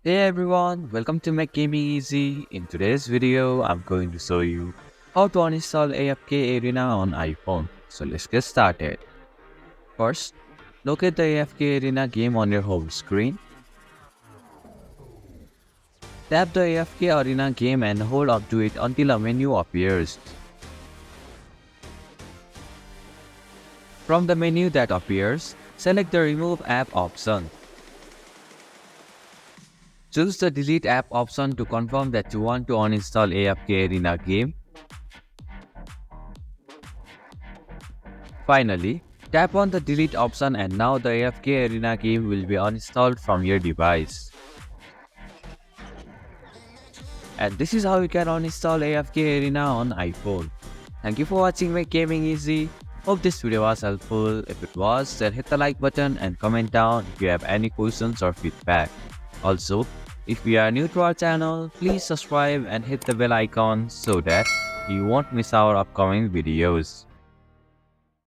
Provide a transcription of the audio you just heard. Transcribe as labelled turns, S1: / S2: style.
S1: Hey everyone, welcome to Make Gaming Easy. In today's video, I'm going to show you how to uninstall AFK Arena on iPhone. So let's get started. First, locate the AFK Arena game on your home screen. Tap the AFK Arena game and hold up to it until a menu appears. From the menu that appears, select the Remove App option. Choose the Delete App option to confirm that you want to uninstall AFK Arena game. Finally, tap on the Delete option and now the AFK Arena game will be uninstalled from your device. And this is how you can uninstall AFK Arena on iPhone. Thank you for watching Make Gaming Easy. Hope this video was helpful. If it was, then hit the like button and comment down if you have any questions or feedback. Also, if you are new to our channel, please subscribe and hit the bell icon so that you won't miss our upcoming videos.